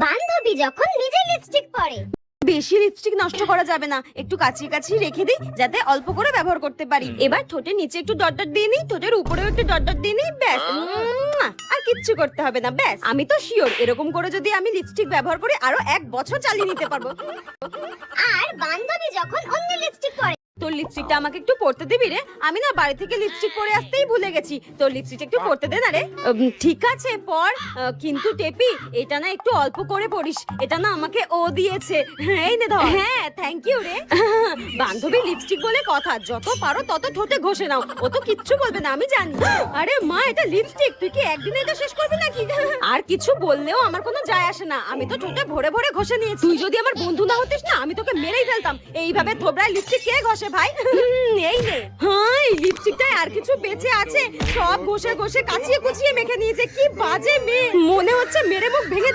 বান্ধবী যখন নিজে লিপস্টিক পরে। বেশি লিপস্টিক নষ্ট করা যাবে না, একটু কাছিয়ে কাছিয়ে রেখে দিই যাতে অল্প করে ব্যবহার করতে পারি। এবার ঠোঁটের নিচে একটু ডট ডট দিয়ে নিই, ঠোঁটের উপরেও একটু ডট ডট দিয়ে নিই, ব্যাস। আর কিচ্ছু করতে হবে না, ব্যাস। আমি তো শিওর এরকম করে যদি আমি লিপস্টিক ব্যবহার করি আরো 1 বছর চালিয়ে নিতে পারবো। আর বান্ধবী যখন অন্য লিপস্টিক পরে। তোর লিপস্টিকটা আমাকে একটু পরতে দিবি রে? আমি না বাড়ি থেকে লিপস্টিক পরে আসতেই ভুলে গেছি। তোর লিপস্টিকটা একটু পরতে দে না রে। ঠিক আছে পর, কিন্তু টেপি এটা না একটু অল্প করে পরিস, এটা না আমাকে ও দিয়েছে। এই নে ধর। হ্যাঁ থ্যাংক ইউ রে। বান্ধবী লিপস্টিক বলে কথা, যত পারো তত ঠোঁটে ঘষে নাও, ও তো কিচ্ছু বলবে না আমি জানি। আরে মা এটা লিপস্টিক, তুই কি একদিনে এটা শেষ করবি নাকি? আর কিছু বললেও আমার কোনো যায় আসে না, আমি তো ঠোঁটে ভরে ভরে ঘষে নিয়েছি। তুই যদি আমার বন্ধু না হতিস না আমি তোকে মেরেই ফেলতাম। এইভাবে থোবড়ায় লিপস্টিক কে ঘষে ভাই? এই নে। হ্যাঁ এই লিপস্টিকটায় আর কিছু বেঁচে আছে, সব ঘষে ঘষে কাচিয়ে কুচিয়ে মেখে নিয়েছে। কি বাজে মেয়ে, মনে হচ্ছে মেরে মুখ ভেঙে